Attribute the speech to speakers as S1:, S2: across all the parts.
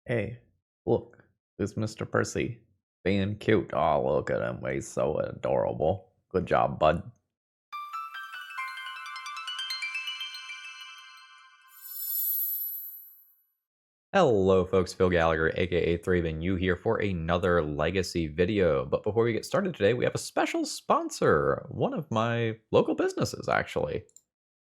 S1: Hey, look, this Mr. Percy being cute. Oh, look at him. He's so adorable. Good job, bud. Hello, folks. Phil Gallagher, aka ThrabenU, here for another Legacy video. But before we get started today, we have a special sponsor, one of my local businesses, actually.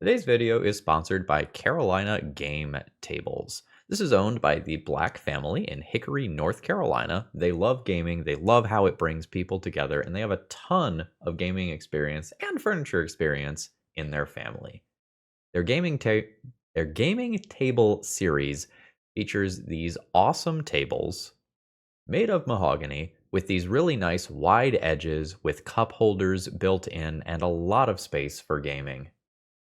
S1: Today's video is sponsored by Carolina Game Tables. This is owned by the Black family in Hickory, North Carolina. They love gaming, they love how it brings people together, and they have a ton of gaming experience and furniture experience in their family. Their gaming table series features these awesome tables made of mahogany with these really nice wide edges with cup holders built in and a lot of space for gaming.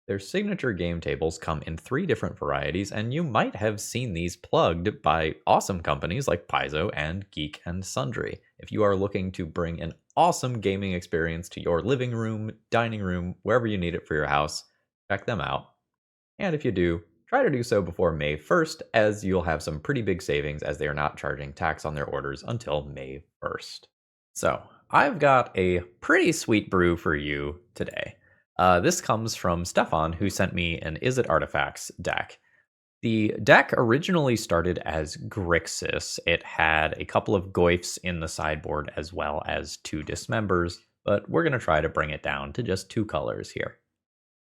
S1: Their signature game tables come in 3 different varieties, and you might have seen these plugged by awesome companies like Paizo and Geek and Sundry. If you are looking to bring an awesome gaming experience to your living room, dining room, wherever you need it for your house, check them out. And if you do, try to do so before May 1st, as you'll have some pretty big savings as they are not charging tax on their orders until May 1st. So, I've got a pretty sweet brew for you today. This comes from Stefan, who sent me an Izzet Artifacts deck. The deck originally started as Grixis. It had a couple of Goyfs in the sideboard as well as 2 Dismembers, but we're going to try to bring it down to just 2 colors here.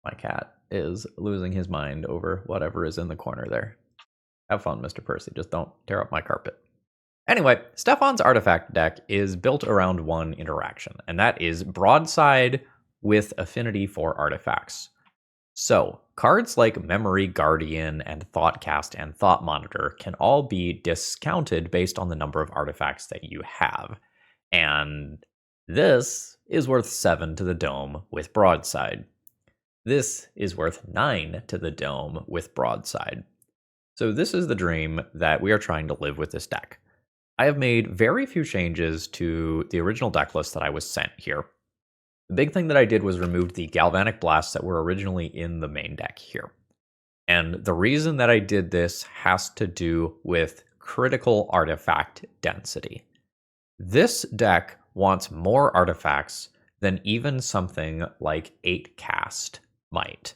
S1: My cat is losing his mind over whatever is in the corner there. Have fun, Mr. Percy. Just don't tear up my carpet. Anyway, Stefan's artifact deck is built around one interaction, and that is Broadside with affinity for artifacts. So, cards like Memory Guardian and Thoughtcast and Thought Monitor can all be discounted based on the number of artifacts that you have. And this is worth 7 to the dome with Broadside. This is worth 9 to the dome with Broadside. So this is the dream that we are trying to live with this deck. I have made very few changes to the original deck list that I was sent here. The big thing that I did was remove the Galvanic Blasts that were originally in the main deck here. And the reason that I did this has to do with critical artifact density. This deck wants more artifacts than even something like 8-cast might.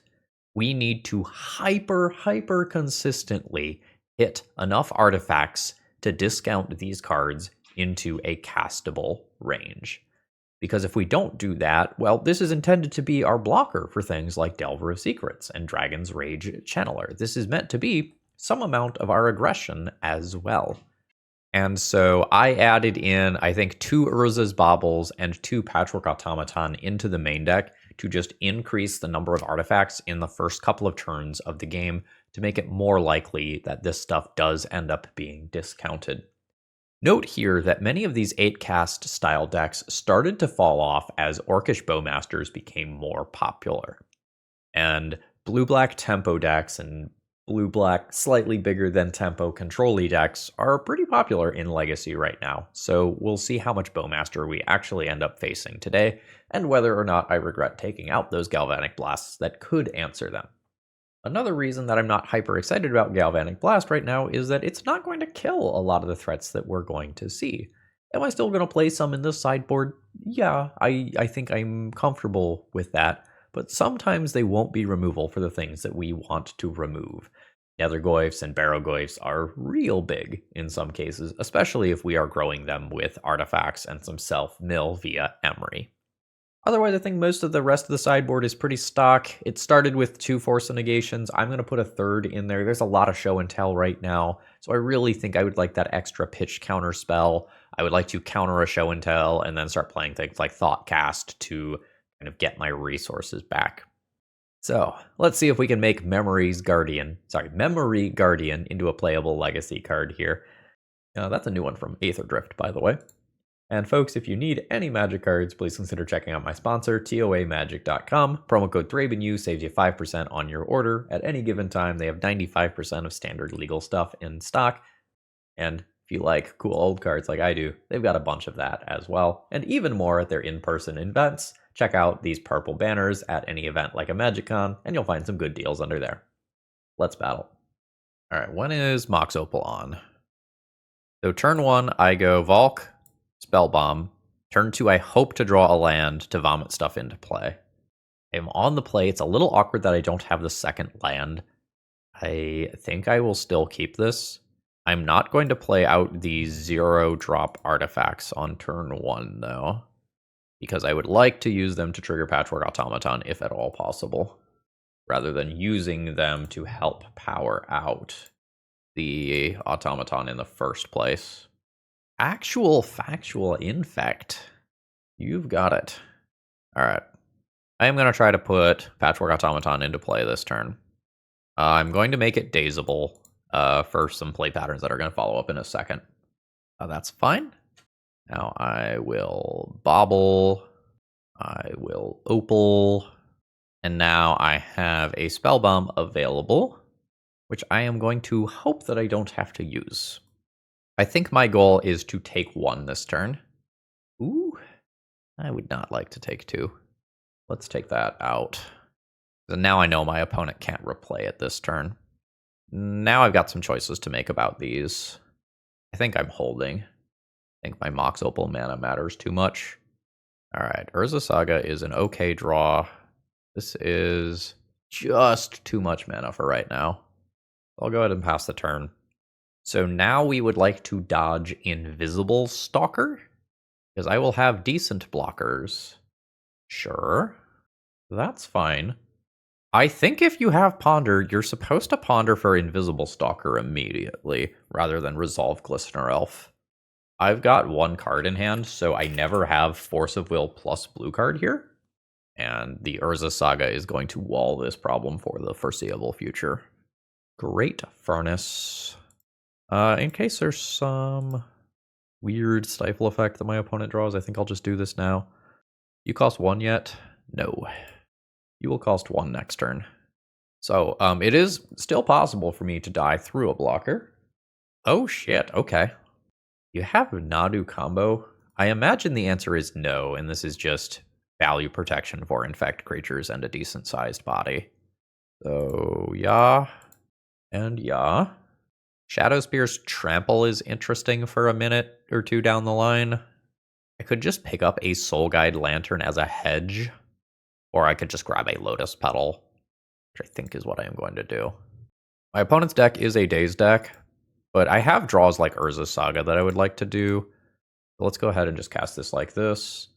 S1: We need to hyper consistently hit enough artifacts to discount these cards into a castable range. Because if we don't do that, well, this is intended to be our blocker for things like Delver of Secrets and Dragon's Rage Channeler. This is meant to be some amount of our aggression as well. And so I added in, I think, 2 Urza's Baubles and 2 Patchwork Automaton into the main deck to just increase the number of artifacts in the first couple of turns of the game to make it more likely that this stuff does end up being discounted. Note here that many of these 8-cast style decks started to fall off as Orcish Bowmasters became more popular. And blue-black tempo decks and blue-black slightly bigger than tempo control-y decks are pretty popular in Legacy right now, so we'll see how much Bowmaster we actually end up facing today, and whether or not I regret taking out those Galvanic Blasts that could answer them. Another reason that I'm not hyper excited about Galvanic Blast right now is that it's not going to kill a lot of the threats that we're going to see. Am I still going to play some in this sideboard? Yeah, I think I'm comfortable with that, but sometimes they won't be removal for the things that we want to remove. Nethergoyfs and Barrowgoyfs are real big in some cases, especially if we are growing them with artifacts and some self-mill via Emery. Otherwise, I think most of the rest of the sideboard is pretty stock. It started with 2 Force of Negations. I'm going to put a 3rd in there. There's a lot of show and tell right now, so I really think I would like that extra pitch counter spell. I would like to counter a show and tell and then start playing things like Thoughtcast to kind of get my resources back. So let's see if we can make Memory Guardian into a playable Legacy card here. That's a new one from Aetherdrift, by the way. And folks, if you need any Magic cards, please consider checking out my sponsor, TOAMagic.com. Promo code ThrabenU saves you 5% on your order. At any given time, they have 95% of standard legal stuff in stock. And if you like cool old cards like I do, they've got a bunch of that as well. And even more at their in-person events. Check out these purple banners at any event like a MagicCon, and you'll find some good deals under there. Let's battle. All right, when is Mox Opal on? So turn 1, I go Valk, Spellbomb. Turn 2, I hope to draw a land to vomit stuff into play. I'm on the play. It's a little awkward that I don't have the second land. I think I will still keep this. I'm not going to play out the 0-drop artifacts on turn 1, though, because I would like to use them to trigger Patchwork Automaton, if at all possible, rather than using them to help power out the automaton in the first place. Actual factual infect. You've got it. All right. I am going to try to put Patchwork Automaton into play this turn. I'm going to make it dazable for some play patterns that are going to follow up in a second. That's fine. Now I will Bobble. I will Opal. And now I have a Spellbomb available, which I am going to hope that I don't have to use. I think my goal is to take 1 this turn. Ooh, I would not like to take 2. Let's take that out. So now I know my opponent can't replay it this turn. Now I've got some choices to make about these. I think I'm holding. I think my Mox Opal mana matters too much. All right, Urza Saga is an okay draw. This is just too much mana for right now. I'll go ahead and pass the turn. So now we would like to dodge Invisible Stalker, because I will have decent blockers. Sure, that's fine. I think if you have Ponder, you're supposed to Ponder for Invisible Stalker immediately, rather than resolve Glistener Elf. I've got 1 card in hand, so I never have Force of Will plus blue card here. And the Urza Saga is going to wall this problem for the foreseeable future. Great Furnace. In case there's some weird stifle effect that my opponent draws, I think I'll just do this now. You cost 1 yet? No. You will cost 1 next turn. So, it is still possible for me to die through a blocker. Oh shit, okay. You have Nadu combo? I imagine the answer is no, and this is just value protection for infect creatures and a decent-sized body. So, yeah, and yeah. Shadowspear's Trample is interesting for a minute or 2 down the line. I could just pick up a Soul Guide Lantern as a hedge, or I could just grab a Lotus Petal, which I think is what I am going to do. My opponent's deck is a Daze deck, but I have draws like Urza Saga that I would like to do. So let's go ahead and just cast this like this.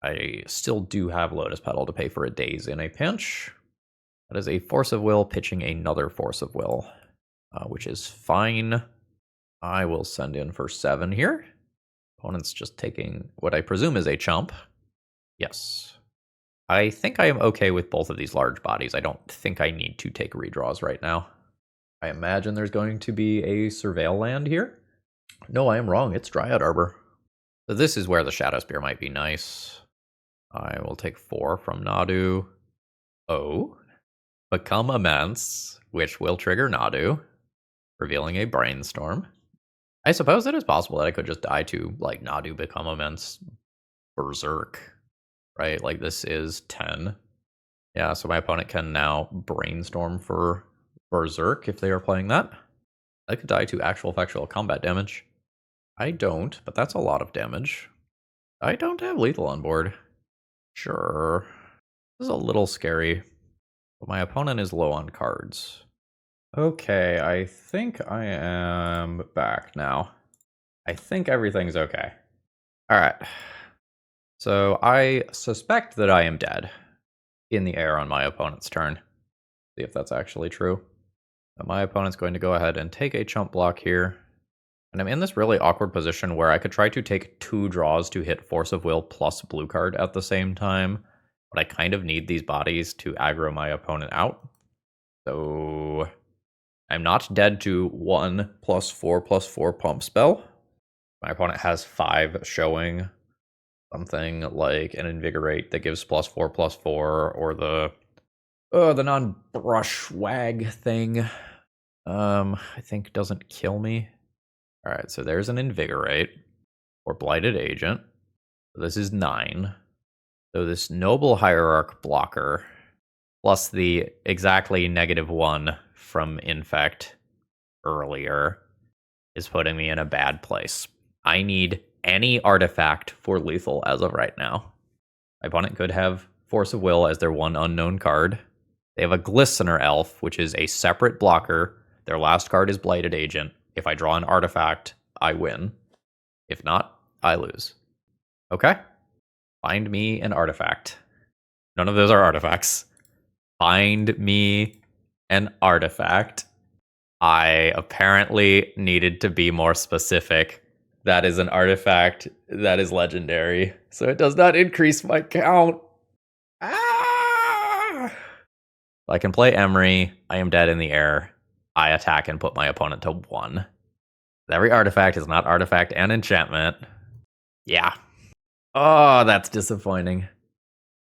S1: I still do have Lotus Petal to pay for a Daze in a pinch. That is a Force of Will pitching another Force of Will, which is fine. I will send in for 7 here. Opponent's just taking what I presume is a chump. Yes. I think I am okay with both of these large bodies. I don't think I need to take redraws right now. I imagine there's going to be a Surveil land here. No, I am wrong. It's Dryad Arbor. So this is where the Shadowspear might be nice. I will take 4 from Nadu. Oh. Become Immense, which will trigger Nadu, revealing a Brainstorm. I suppose it is possible that I could just die to, like, Nadu Become Immense Berserk, right? Like, this is 10. Yeah, so my opponent can now Brainstorm for Berserk if they are playing that. I could die to actual factual combat damage. I don't, but that's a lot of damage. I don't have lethal on board. Sure. This is a little scary, but my opponent is low on cards. Okay, I think I am back now. I think everything's okay. Alright. So I suspect that I am dead in the air on my opponent's turn. See if that's actually true. But my opponent's going to go ahead and take a chump block here. And I'm in this really awkward position where I could try to take 2 draws to hit Force of Will plus blue card at the same time. But I kind of need these bodies to aggro my opponent out. So I'm not dead to 1 +4/+4 pump spell. My opponent has 5 showing. Something like an Invigorate that gives +4/+4, or the non-brush wag thing. I think doesn't kill me. All right, so there's an Invigorate or Blighted Agent. So this is 9. So this Noble Hierarch blocker plus the exactly -1 from Infect earlier is putting me in a bad place. I need any artifact for lethal as of right now. My opponent could have Force of Will as their one unknown card. They have a Glistener Elf, which is a separate blocker. Their last card is Blighted Agent. If I draw an artifact, I win. If not, I lose. Okay? Find me an artifact. None of those are artifacts. Find me an artifact. I apparently needed to be more specific. That is an artifact that is legendary, so it does not increase my count. Ah! I can play Emery. I am dead in the air. I attack and put my opponent to 1. Every artifact is not artifact and enchantment. Yeah. Oh, that's disappointing.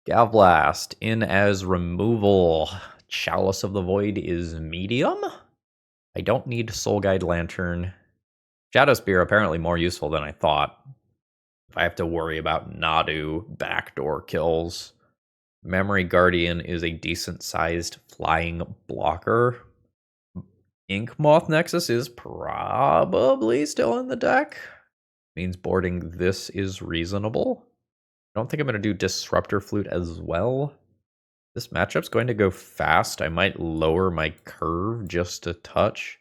S1: Galblast in as removal. Chalice of the Void is medium. I don't need Soul Guide Lantern. Shadow Spear apparently more useful than I thought. If I have to worry about Nadu backdoor kills. Memory Guardian is a decent-sized flying blocker. Ink Moth Nexus is probably still in the deck. Means boarding this is reasonable. I don't think I'm going to do Disruptor Flute as well. This matchup's going to go fast. I might lower my curve just a touch.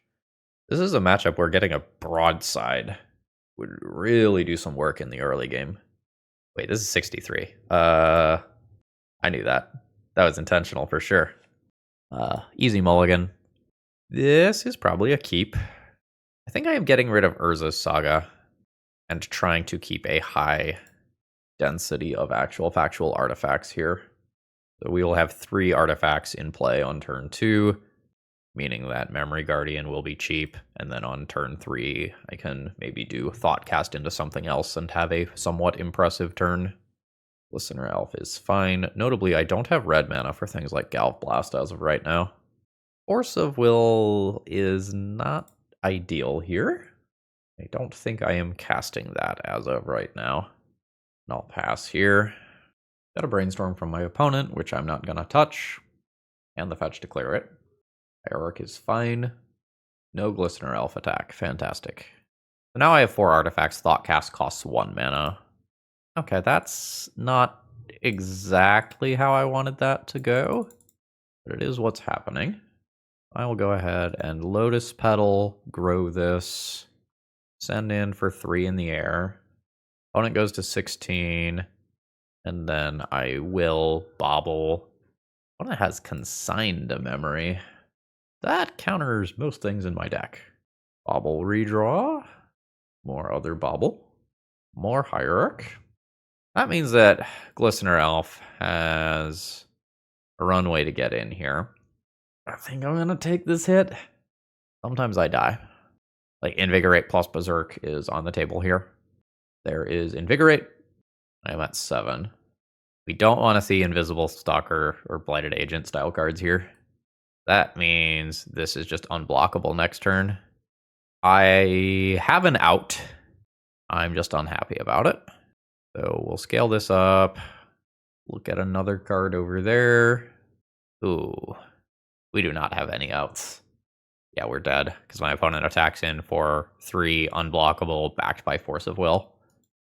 S1: This is a matchup where getting a Broadside would really do some work in the early game. Wait, this is 63. I knew that. That was intentional for sure. Easy mulligan. This is probably a keep. I think I am getting rid of Urza's Saga and trying to keep a high density of actual factual artifacts here. So we will have 3 artifacts in play on turn 2, meaning that Memory Guardian will be cheap, and then on turn 3, I can maybe do Thoughtcast into something else and have a somewhat impressive turn. Listener Elf is fine. Notably, I don't have red mana for things like Galblast as of right now. Force of Will is not ideal here. I don't think I am casting that as of right now. And I'll pass here. Got a Brainstorm from my opponent, which I'm not going to touch. And the fetch to clear it. Hierarch is fine. No Glistener Elf attack. Fantastic. So now I have 4 artifacts. Thoughtcast costs 1 mana. Okay, that's not exactly how I wanted that to go, but it is what's happening. I will go ahead and Lotus Petal, grow this, send in for 3 in the air. Opponent goes to 16, and then I will bobble. Opponent has Consigned a Memory. That counters most things in my deck. Bobble redraw, more other bobble, more Hierarch. That means that Glistener Elf has a runway to get in here. I think I'm going to take this hit. Sometimes I die. Like, Invigorate plus Berserk is on the table here. There is Invigorate. I am at 7. We don't want to see Invisible Stalker or Blighted Agent style cards here. That means this is just unblockable next turn. I have an out. I'm just unhappy about it. So we'll scale this up. Look at another card over there. Ooh. We do not have any outs. Yeah, we're dead, because my opponent attacks in for 3 unblockable, backed by Force of Will.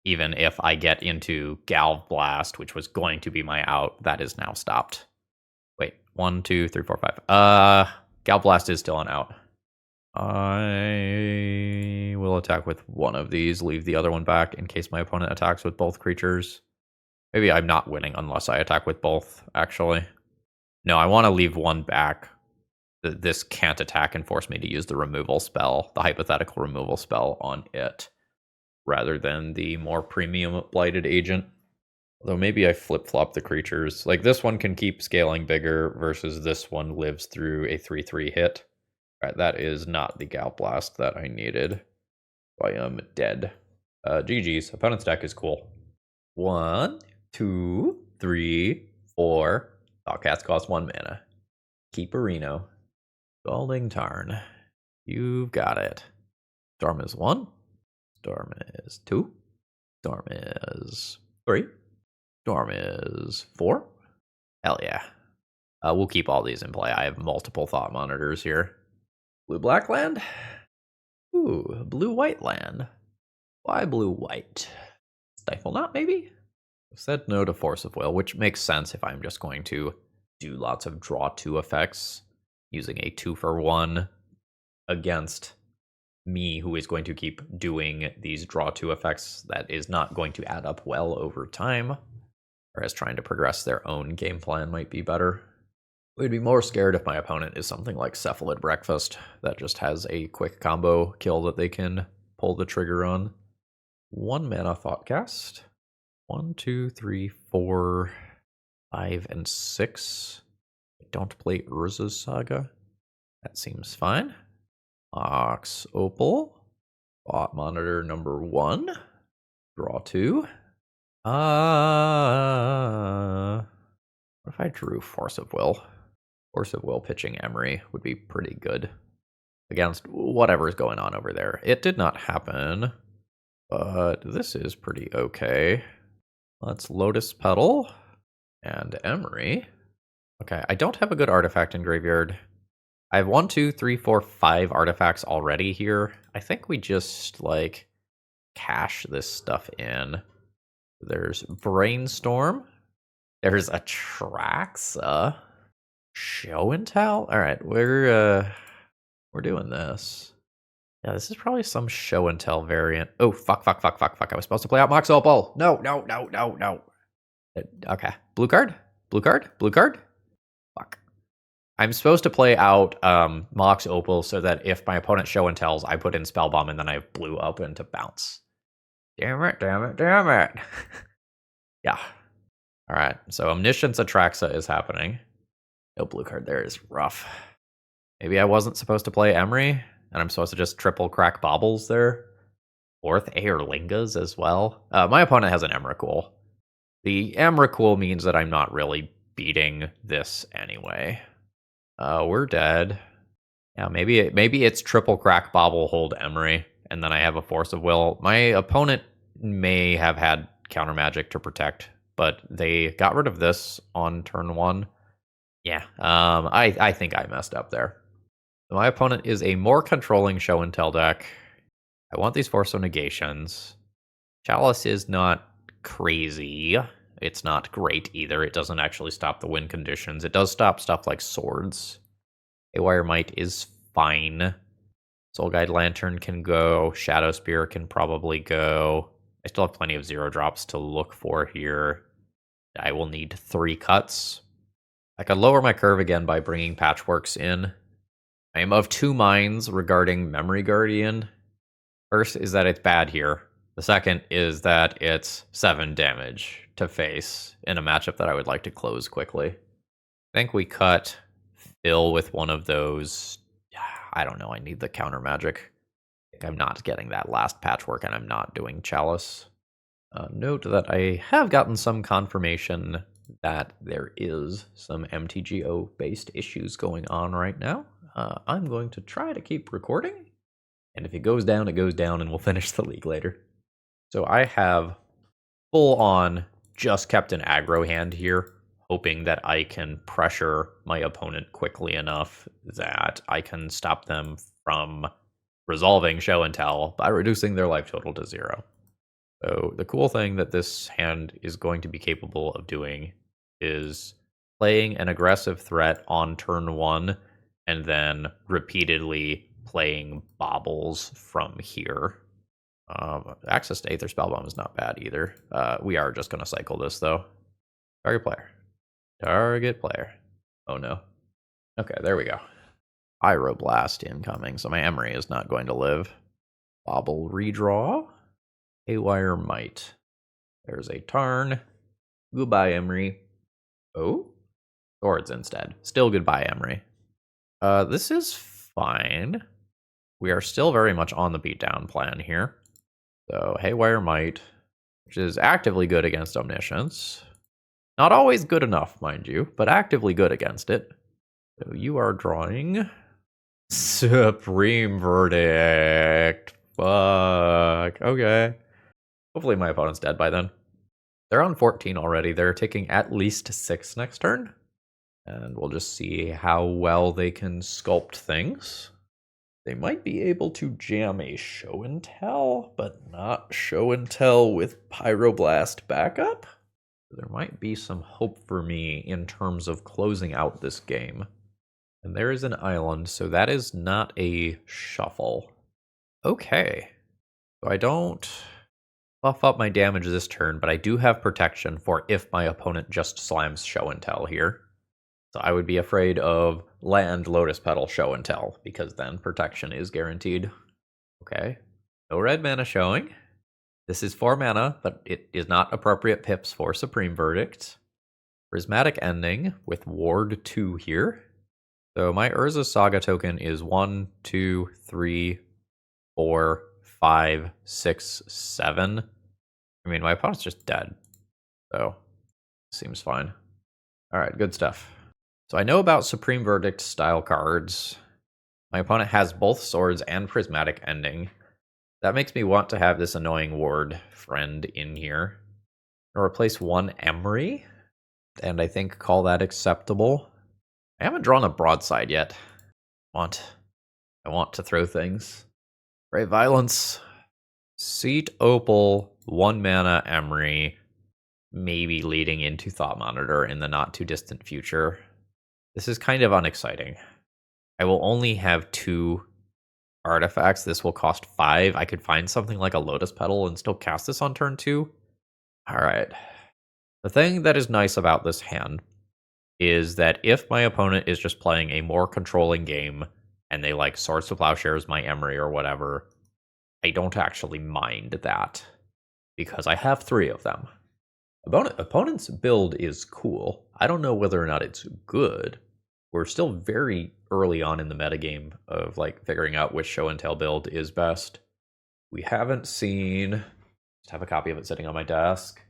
S1: Even if I get into Galblast, which was going to be my out, that is now stopped. Wait, 1, 2, 3, 4, 5. Galblast is still an out. I will attack with one of these, leave the other one back in case my opponent attacks with both creatures. Maybe I'm not winning unless I attack with both, actually. No, I want to leave one back. This can't attack and force me to use the removal spell, the hypothetical removal spell on it, rather than the more premium Blighted Agent. Although maybe I flip-flop the creatures. Like, this one can keep scaling bigger versus this one lives through a 3/3 hit. Alright, that is not the Galblast that I needed. I am dead. GG's. Opponent's deck is cool. 1, 2, 3, 4. Thoughtcast costs 1 mana. Keeperino. Scalding Tarn. You've got it. Storm is 1. Storm is 2. Storm is 3. Storm is 4. Hell yeah. We'll keep all these in play. I have multiple Thought Monitors here. Blue-black land? Ooh, blue-white land. Why blue-white? Stifle Knot, maybe? Said no to Force of Will, which makes sense if I'm just going to do lots of draw 2 effects using a 2-for-1 against me, who is going to keep doing these draw 2 effects. That is not going to add up well over time, whereas trying to progress their own game plan might be better. We'd be more scared if my opponent is something like Cephalid Breakfast that just has a quick combo kill that they can pull the trigger on. 1 mana Thoughtcast. 1, 2, 3, 4, 5, and 6. I don't play Urza's Saga. That seems fine. Ox Opal. Bot Monitor number 1. Draw 2. What if I drew Force of Will? Force of Will pitching Emery would be pretty good against whatever's going on over there. It did not happen, but this is pretty okay. Let's Lotus Petal and Emery. Okay, I don't have a good artifact in graveyard. I have 1, 2, 3, 4, 5 artifacts already here. I think we just, like, cash this stuff in. There's Brainstorm. There's Atraxa. Show and Tell? Alright, we're doing this. Yeah, this is probably some show and tell variant. Oh, fuck. I was supposed to play out Mox Opal. No. Okay. Blue card? Fuck. I'm supposed to play out Mox Opal so that if my opponent show and tells, I put in Spellbomb and then I have blue up into bounce. Damn it. Yeah. Alright, so Omniscience Atraxa is happening. No blue card there is rough. Maybe I wasn't supposed to play Emery, and I'm supposed to just triple crack Baubles there. 4th Aerlingas as well. My opponent has an Emrakul. The Emrakul means that I'm not really beating this anyway. We're dead. Yeah, maybe it's triple crack Bauble hold Emery, and then I have a Force of Will. My opponent may have had counter magic to protect, but they got rid of this on turn 1. Yeah, I think I messed up there. My opponent is a more controlling show and tell deck. I want these Force of Negations. Chalice is not crazy. It's not great either. It doesn't actually stop the win conditions. It does stop stuff like swords. Haywire Might is fine. Soul Guide Lantern can go. Shadow Spear can probably go. I still have plenty of 0 drops to look for here. I will need 3 cuts. I could lower my curve again by bringing Patchworks in. I am of 2 minds regarding Memory Guardian. First is that it's bad here. The second is that it's 7 damage to face in a matchup that I would like to close quickly. I think we cut Phil with one of those. I don't know, I need the counter magic. I think I'm not getting that last Patchwork, and I'm not doing Chalice. Note that I have gotten some confirmation that there is some MTGO-based issues going on right now. I'm going to try to keep recording, and if it goes down, and we'll finish the league later. So I have full-on just kept an aggro hand here, hoping that I can pressure my opponent quickly enough that I can stop them from resolving show and tell by reducing their life total to 0. So the cool thing that this hand is going to be capable of doing is playing an aggressive threat on turn 1 and then repeatedly playing Baubles from here. Access to Aether Spellbomb is not bad either. We are just going to cycle this, though. Target player. Oh, no. Okay, there we go. Pyroblast incoming, so my Emery is not going to live. Bauble redraw. Haywire Might. There's a Tarn. Goodbye, Emery. Oh? Swords instead. Still goodbye, Emery. This is fine. We are still very much on the beatdown plan here. So, Haywire Might, which is actively good against Omniscience. Not always good enough, mind you, but actively good against it. So you are drawing Supreme Verdict. Fuck. Okay. Hopefully my opponent's dead by then. They're on 14 already. They're taking at least 6 next turn. And we'll just see how well they can sculpt things. They might be able to jam a show and tell, but not show and tell with Pyroblast backup. There might be some hope for me in terms of closing out this game. And there is an island, so that is not a shuffle. Okay. So I don't buff up my damage this turn, but I do have protection for if my opponent just slams show and tell here. So I would be afraid of land Lotus Petal show and tell, because then protection is guaranteed. Okay. No red mana showing. This is 4 mana, but it is not appropriate pips for Supreme Verdict. Prismatic Ending with Ward 2 here. So my Urza Saga token is 1, 2, 3, 4, 5, 6, 7. I mean, my opponent's just dead. So, seems fine. Alright, good stuff. So I know about Supreme Verdict style cards. My opponent has both Swords and Prismatic Ending. That makes me want to have this annoying ward friend in here. I'll replace one Emery, and I think call that acceptable. I haven't drawn a Broadside yet. I want to throw things. Right, Violence. Seat Opal, 1 mana Emery, maybe leading into Thought Monitor in the not too distant future. This is kind of unexciting. I will only have 2 artifacts. This will cost 5. I could find something like a Lotus Petal and still cast this on turn 2. Alright. The thing that is nice about this hand is that if my opponent is just playing a more controlling game and they like Swords to Plowshares my Emery or whatever, I don't actually mind that because I have 3 of them. Opponent's build is cool. I don't know whether or not it's good. We're still very early on in the metagame of like figuring out which show and tell build is best. We haven't seen, just have a copy of it sitting on my desk,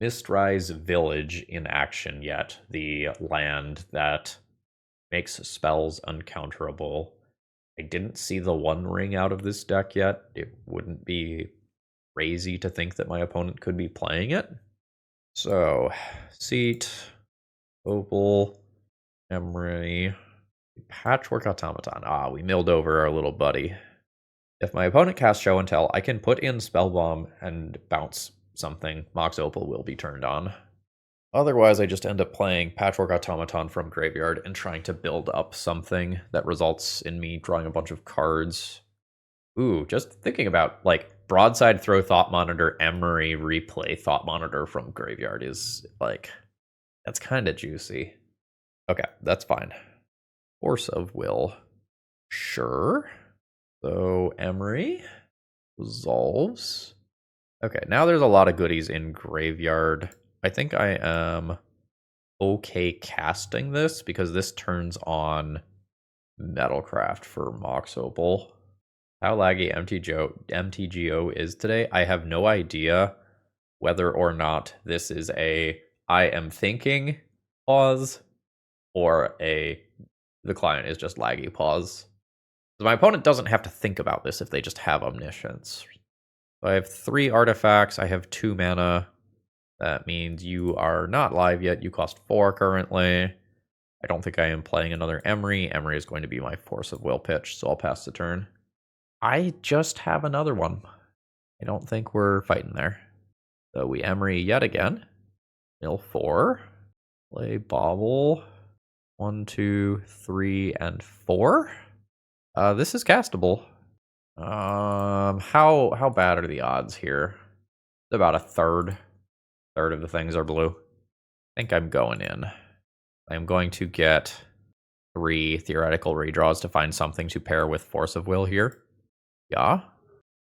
S1: Mistrise Village in action yet. The land that makes spells uncounterable. I didn't see the One Ring out of this deck yet. It wouldn't be crazy to think that my opponent could be playing it. So, Seat, Opal, Emery, Patchwork Automaton. Ah, we milled over our little buddy. If my opponent casts Show and Tell, I can put in Spellbomb and bounce something. Mox Opal will be turned on. Otherwise, I just end up playing Patchwork Automaton from Graveyard and trying to build up something that results in me drawing a bunch of cards. Ooh, just thinking about, like, Broadside, throw Thought Monitor, Emery, replay Thought Monitor from Graveyard is, like, that's kind of juicy. Okay, that's fine. Force of Will. Sure. So, Emery resolves. Okay, now there's a lot of goodies in Graveyard. I think I am okay casting this because this turns on Metalcraft for Mox Opal. How laggy MTGO is today, I have no idea whether or not this is a I am thinking pause or a the client is just laggy pause. So my opponent doesn't have to think about this if they just have Omniscience. So I have 3 artifacts, I have 2 mana. That means you are not live yet. You cost 4 currently. I don't think I am playing another Emery. Emery is going to be my Force of Will pitch, so I'll pass the turn. I just have another one. I don't think we're fighting there. So we Emery yet again. Mill 4. Play Bobble. 1, 2, 3, and 4. This is castable. How bad are the odds here? It's about a third. Third of the things are blue. I think I'm going in. I'm going to get 3 theoretical redraws to find something to pair with Force of Will here. Yeah.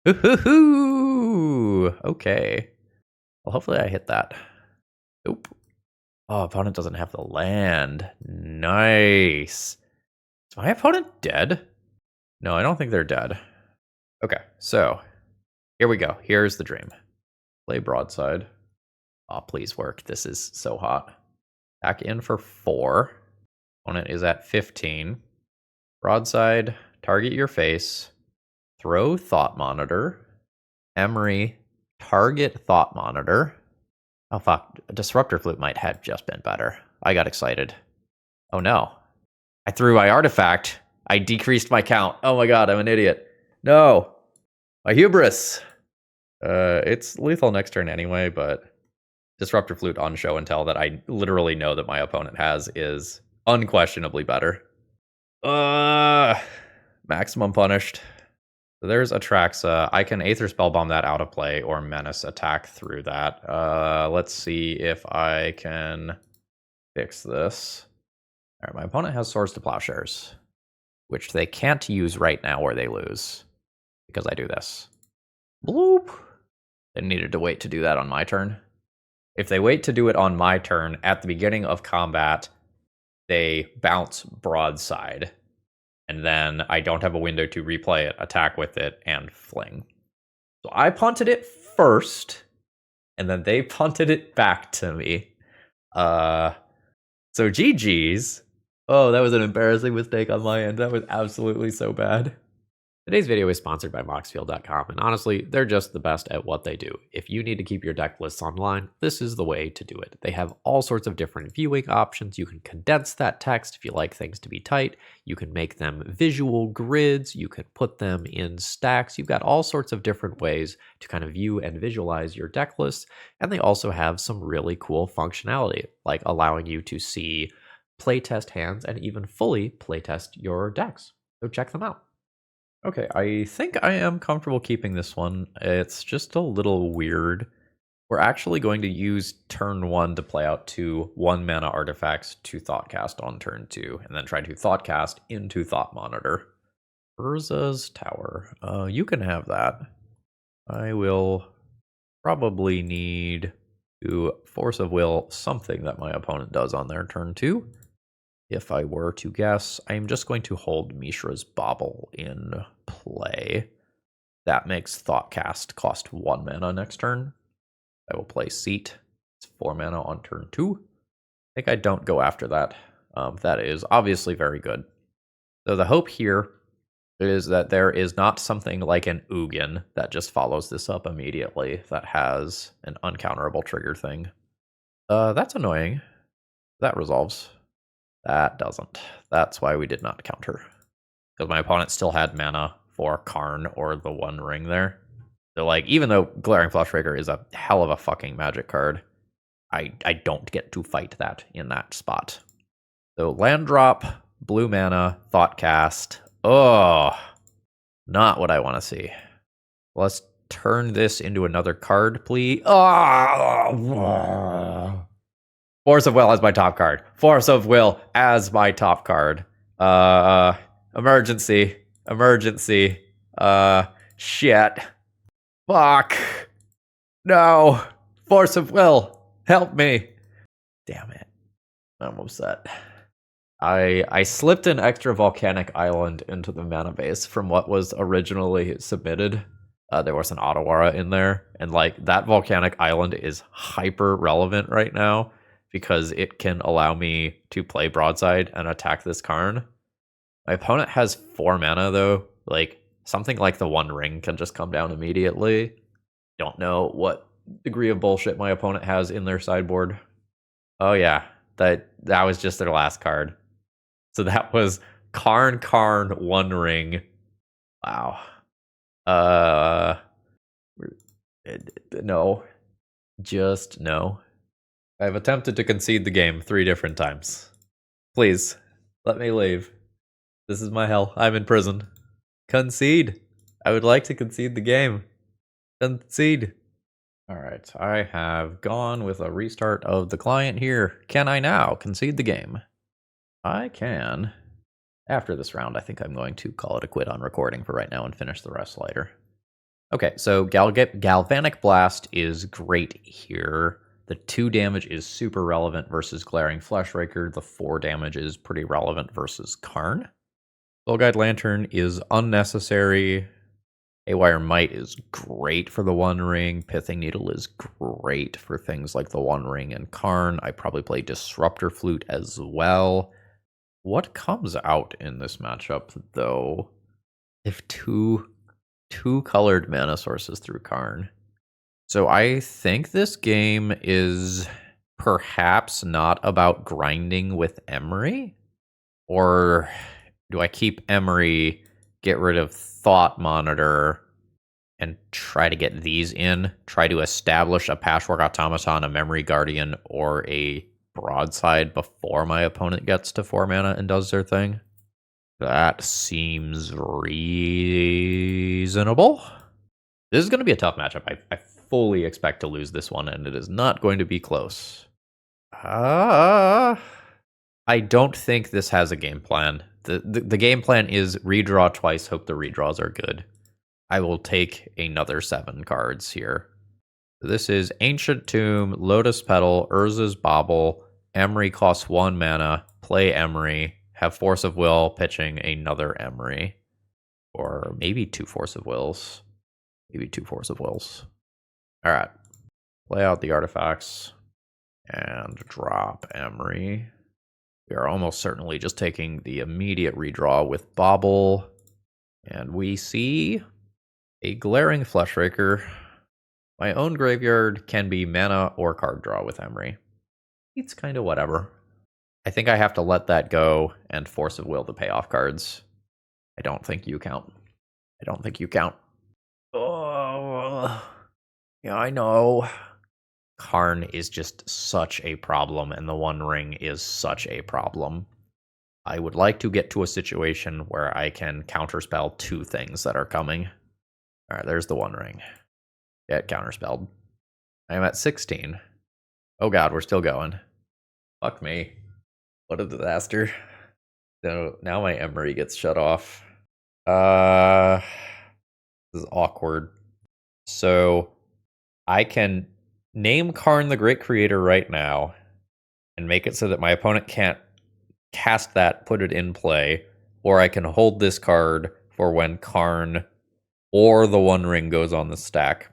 S1: Hoo-hoo-hoo! Okay. Well, hopefully I hit that. Nope. Oh, opponent doesn't have the land. Nice. Is my opponent dead? No, I don't think they're dead. Okay, so here we go. Here's the dream. Play Broadside. Oh, please work. This is so hot. Back in for 4. Opponent is at 15. Broadside, target your face. Throw Thought Monitor. Emery, target Thought Monitor. Oh, fuck. Disruptor Flute might have just been better. I got excited. Oh, no. I threw my artifact. I decreased my count. Oh my god, I'm an idiot. No. My hubris. It's lethal next turn anyway, but Disruptor Flute on show and tell that I literally know that my opponent has is unquestionably better. Maximum punished. So there's Atraxa. I can Aether Spellbomb that out of play or Menace attack through that. Let's see if I can fix this. All right, my opponent has Swords to Plowshares, which they can't use right now or they lose because I do this. Bloop. They needed to wait to do that on my turn. If they wait to do it on my turn at the beginning of combat, they bounce Broadside. And then I don't have a window to replay it, attack with it, and fling. So I punted it first, and then they punted it back to me. So GG's. Oh, that was an embarrassing mistake on my end. That was absolutely so bad. Today's video is sponsored by Moxfield.com, and honestly, they're just the best at what they do. If you need to keep your deck lists online, this is the way to do it. They have all sorts of different viewing options. You can condense that text if you like things to be tight. You can make them visual grids. You can put them in stacks. You've got all sorts of different ways to kind of view and visualize your deck lists, and they also have some really cool functionality, like allowing you to see playtest hands and even fully playtest your decks. So check them out. Okay, I think I am comfortable keeping this one. It's just a little weird. We're actually going to use turn 1 to play out 2 1-mana artifacts to Thoughtcast on turn 2, and then try to Thoughtcast into Thought Monitor. Urza's Tower. You can have that. I will probably need to Force of Will something that my opponent does on their turn 2. If I were to guess, I'm just going to hold Mishra's Bauble in play. That makes Thoughtcast cost 1 mana next turn. I will play Seat. It's 4 mana on turn 2. I think I don't go after that. That is obviously very good. So the hope here is that there is not something like an Ugin that just follows this up immediately that has an uncounterable trigger thing. That's annoying. That resolves. That doesn't. That's why we did not counter. Because my opponent still had mana for Karn or the One Ring there. So, like, even though Glaring Flushbreaker is a hell of a fucking magic card, I don't get to fight that in that spot. So, land drop, blue mana, Thoughtcast. Oh, not what I want to see. Let's turn this into another card, please. Oh! Force of Will as my top card. Force of Will as my top card. Emergency. Emergency. Shit. Fuck. No. Force of Will. Help me. Damn it. I'm upset. I slipped an extra Volcanic Island into the mana base from what was originally submitted. There was an Otawara in there, and like that Volcanic Island is hyper relevant right now, because it can allow me to play Broadside and attack this Karn. My opponent has 4 mana, though. Like, something like the One Ring can just come down immediately. Don't know what degree of bullshit my opponent has in their sideboard. Oh, yeah. That was just their last card. So that was Karn, One Ring. Wow. No. Just no. I've attempted to concede the game 3 different times. Please, let me leave. This is my hell. I'm in prison. Concede. I would like to concede the game. Concede. Alright, I have gone with a restart of the client here. Can I now concede the game? I can. After this round, I think I'm going to call it a quit on recording for right now and finish the rest later. Okay, so Galvanic Blast is great here. The 2 damage is super relevant versus Glaring Fleshraker. The 4 damage is pretty relevant versus Karn. Soulguide Lantern is unnecessary. Haywire Might is great for the One Ring. Pithing Needle is great for things like the One Ring and Karn. I probably play Disruptor Flute as well. What comes out in this matchup, though? If two colored mana sources through Karn. So I think this game is perhaps not about grinding with Emery, or Do I keep Emery, get rid of Thought Monitor, and try to get these in? Try to establish a Patchwork Automaton, a Memory Guardian, or a Broadside before my opponent gets to 4 mana and does their thing? That seems reasonable. This is going to be a tough matchup. I fully expect to lose this one, and it is not going to be close. I don't think this has a game plan. The game plan is redraw twice, hope the redraws are good. I will take another 7 cards here. This is Ancient Tomb, Lotus Petal, Urza's Bauble, Emery costs 1 mana, play Emery, have Force of Will, pitching another Emery. Or maybe 2 Force of Wills. Maybe 2 Force of Wills. Alright. Play out the artifacts. And drop Emery. We are almost certainly just taking the immediate redraw with Bauble. And we see a glaring Fleshraker. My own graveyard can be mana or card draw with Emery. It's kind of whatever. I think I have to let that go and Force of Will the payoff cards. I don't think you count. I don't think you count. Oh, yeah, I know. Karn is just such a problem, and the One Ring is such a problem. I would like to get to a situation where I can counterspell 2 things that are coming. Alright, there's the One Ring. Get counterspelled. I am at 16. Oh god, we're still going. Fuck me. What a disaster. So now my Emery gets shut off. This is awkward. So I can name Karn the Great Creator right now and make it so that my opponent can't cast that, put it in play, or I can hold this card for when Karn or the One Ring goes on the stack,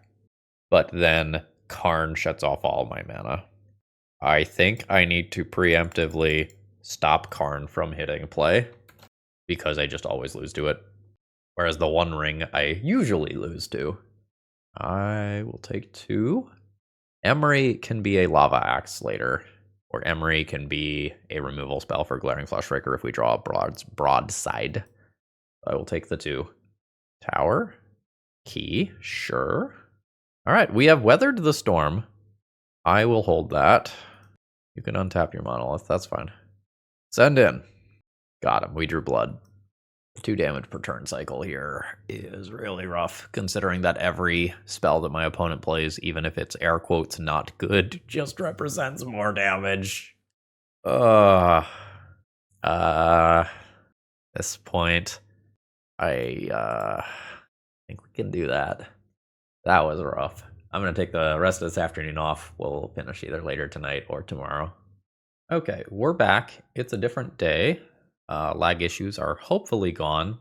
S1: but then Karn shuts off all my mana. I think I need to preemptively stop Karn from hitting play, because I just always lose to it. Whereas the One Ring, I usually lose to. I will take 2. Emery can be a Lava Axe later, or Emery can be a removal spell for Glaring Fleshraker if we draw a Broadside. I will take the 2. Tower. Key. Sure. Alright, we have Weathered the Storm. I will hold that. You can untap your Monolith, that's fine. Send in. Got him, we drew blood. 2 damage per turn cycle here is really rough, considering that every spell that my opponent plays, even if it's air quotes not good, just represents more damage. This point, I think we can do that. That was rough. I'm going to take the rest of this afternoon off. We'll finish either later tonight or tomorrow. Okay, we're back. It's a different day. Lag issues are hopefully gone.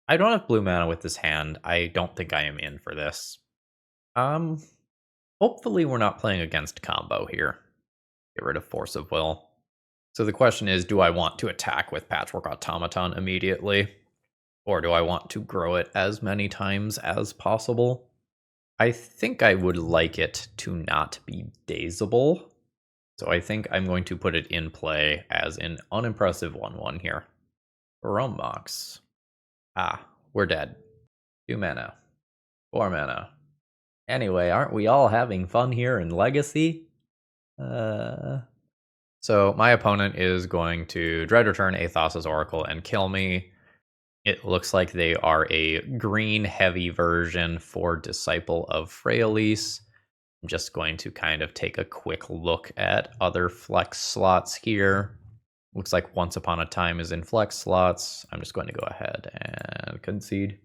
S1: I don't have blue mana with this hand. I don't think I am in for this. Hopefully we're not playing against combo here. Get rid of Force of Will. So the question is, do I want to attack with Patchwork Automaton immediately? Or do I want to grow it as many times as possible? I think I would like it to not be dazable. So I think I'm going to put it in play as an unimpressive 1/1 here. Realm Box. Ah, we're dead. 2 mana. 4 mana. Anyway, aren't we all having fun here in Legacy? So my opponent is going to Dread Return Athos' Oracle and kill me. It looks like they are a green-heavy version for Disciple of Freyalise. I'm just going to kind of take a quick look at other flex slots here. Looks like Once Upon a Time is in flex slots. I'm just going to go ahead and concede.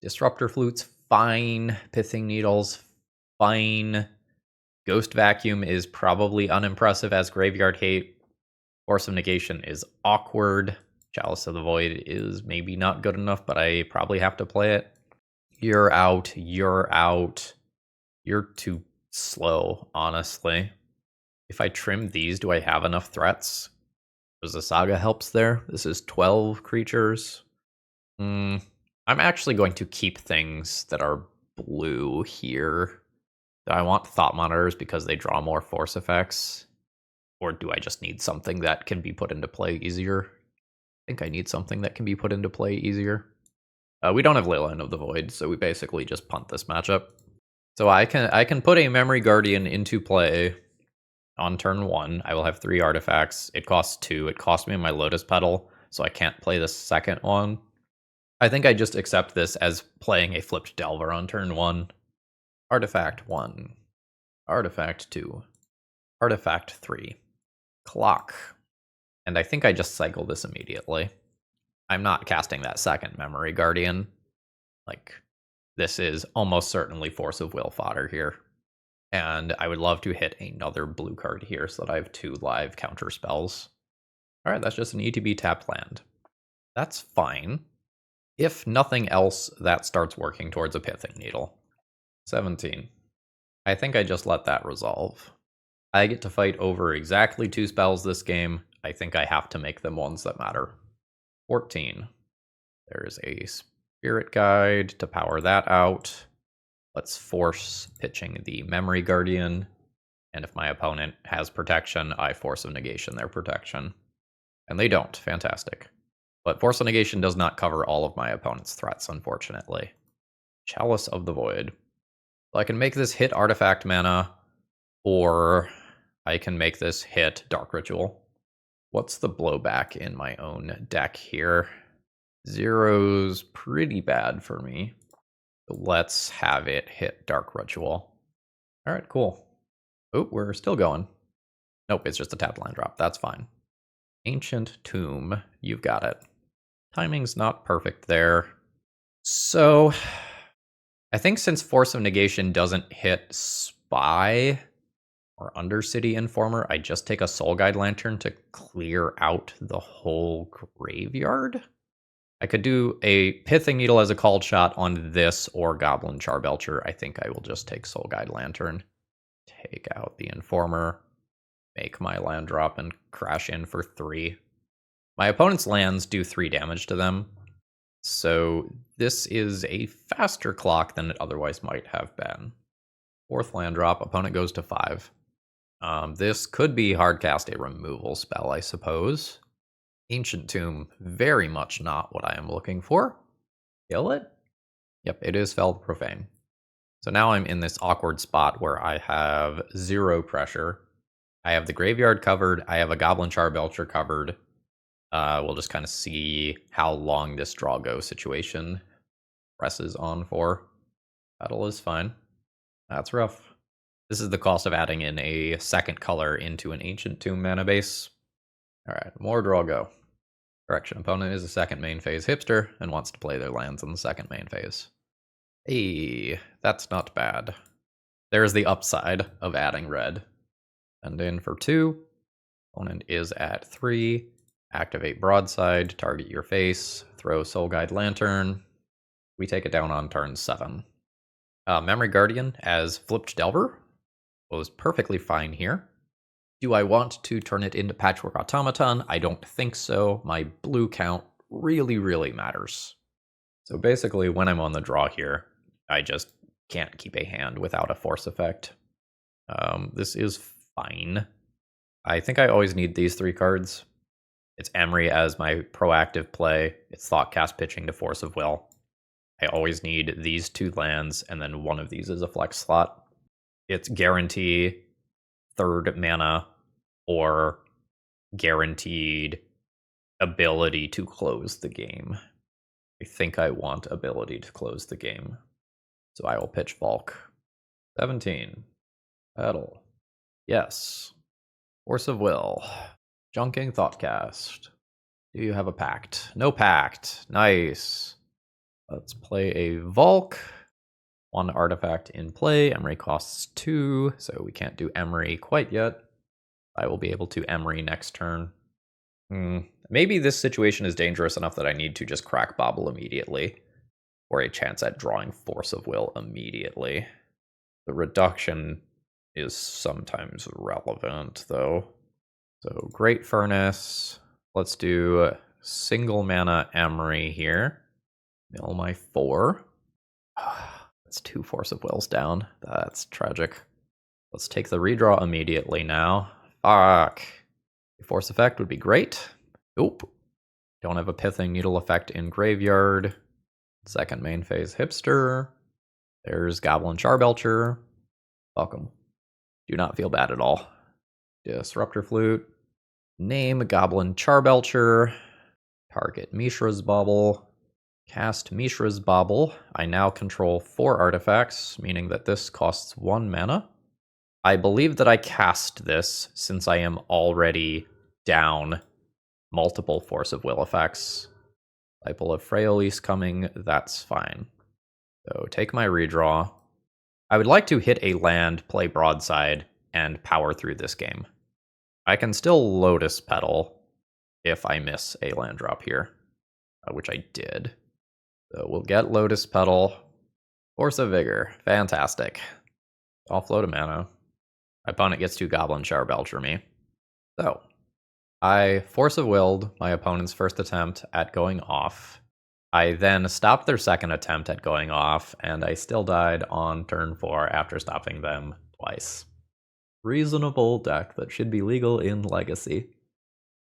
S1: Disruptor Flute's fine. Pithing Needles, fine. Ghost Vacuum is probably unimpressive as Graveyard Hate. Force of Negation is awkward. Chalice of the Void is maybe not good enough, but I probably have to play it. You're out. You're out. You're too slow, honestly. If I trim these, do I have enough threats? Because the Saga helps there. This is 12 creatures. I'm actually going to keep things that are blue here. Do I want Thought Monitors because they draw more force effects? Or do I just need something that can be put into play easier? think I need something that can be put into play easier. We don't have Leyline of the Void, so we basically just punt this matchup. So I can put a Memory Guardian into play on turn 1. I will have 3 artifacts. It costs 2. It cost me my Lotus Petal, so I can't play the second one. I think I just accept this as playing a flipped Delver on turn 1. Artifact 1. Artifact 2. Artifact 3. Clock. And I think I just cycle this immediately. I'm not casting that second Memory Guardian. Like, this is almost certainly Force of Will fodder here. And I would love to hit another blue card here so that I have 2 live counter spells. Alright, that's just an ETB tapped land. That's fine. If nothing else, that starts working towards a Pithing Needle. 17. I think I just let that resolve. I get to fight over exactly 2 spells this game. I think I have to make them ones that matter. 14. There's a Spirit Guide to power that out. Let's force pitching the Memory Guardian. And if my opponent has protection, I Force of Negation their protection. And they don't. Fantastic. But Force of Negation does not cover all of my opponent's threats, unfortunately. Chalice of the Void. So I can make this hit artifact mana, or I can make this hit Dark Ritual. What's the blowback in my own deck here? 0's pretty bad for me. Let's have it hit Dark Ritual. Alright, cool. Oh, we're still going. Nope, it's just a tapped land drop. That's fine. Ancient Tomb. You've got it. Timing's not perfect there. So, I think since Force of Negation doesn't hit Spy or Undercity Informer, I just take a Soul Guide Lantern to clear out the whole graveyard. I could do a Pithing Needle as a called shot on this or Goblin Charbelcher. I think I will just take Soul Guide Lantern, take out the Informer, make my land drop, and crash in for 3. My opponent's lands do 3 damage to them, so this is a faster clock than it otherwise might have been. 4th land drop, opponent goes to 5. This could be hardcast a removal spell, I suppose. Ancient Tomb, very much not what I am looking for. Kill it? Yep, it is Felled Profane. So now I'm in this awkward spot where I have 0 pressure. I have the graveyard covered. I have a Goblin Charbelcher covered. We'll just kind of see how long this draw go situation presses on for. Battle is fine. That's rough. This is the cost of adding in a second color into an Ancient Tomb mana base. Alright, more draw go. Correction, opponent is a second main phase hipster and wants to play their lands in the second main phase. Hey, that's not bad. There's the upside of adding red. Send in for 2. Opponent is at 3. Activate Broadside, target your face, throw Soul Guide Lantern. We take it down on turn 7. Memory Guardian as flipped Delver was perfectly fine here. Do I want to turn it into Patchwork Automaton? I don't think so. My blue count really, really matters. So basically, when I'm on the draw here, I just can't keep a hand without a force effect. This is fine. I think I always need these 3 cards. It's Emery as my proactive play. It's Thoughtcast pitching to Force of Will. I always need these 2 lands, and then one of these is a flex slot. It's guarantee 3rd mana or guaranteed ability to close the game. I think I want ability to close the game. So I will pitch Volk. 17. Battle. Yes. Force of Will. Junking Thoughtcast. Do you have a pact? No pact. Nice. Let's play a Volk. 1 artifact in play. Emery costs 2, so we can't do Emery quite yet. I will be able to Emery next turn. Maybe this situation is dangerous enough that I need to just crack Bobble immediately, or a chance at drawing Force of Will immediately. The reduction is sometimes relevant, though. So Great Furnace. Let's do single mana Emery here. Mill my 4. That's 2 Force of Wills down. That's tragic. Let's take the redraw immediately now. Fuck. A force effect would be great. Nope. Don't have a Pithing Needle effect in Graveyard. Second main phase Hipster. There's Goblin Charbelcher. Welcome. Do not feel bad at all. Disruptor Flute. Name Goblin Charbelcher. Target Mishra's Bauble. Cast Mishra's Bauble. I now control 4 artifacts, meaning that this costs 1 mana. I believe that I cast this since I am already down multiple Force of Will effects. Disciple of Fraeolise coming, that's fine. So take my redraw. I would like to hit a land, play Broadside, and power through this game. I can still Lotus Petal if I miss a land drop here, which I did. So we'll get Lotus Petal. Force of Vigor, fantastic. Offload a mana. My opponent gets 2 Goblin Charbelcher me. So, I Force of Willed my opponent's first attempt at going off. I then stopped their second attempt at going off, and I still died on turn 4 after stopping them twice. Reasonable deck that should be legal in Legacy.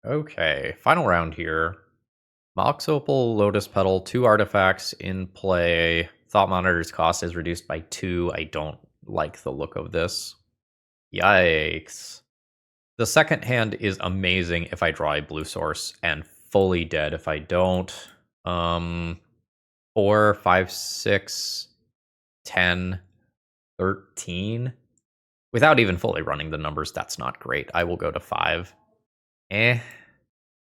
S1: Okay, final round here. Mox Opal, Lotus Petal, 2 artifacts in play. Thought Monitor's cost is reduced by 2. I don't like the look of this. Yikes. The second hand is amazing if I draw a blue source, and fully dead if I don't. 4, 5, 6, 10, 13. Without even fully running the numbers, that's not great. I will go to 5.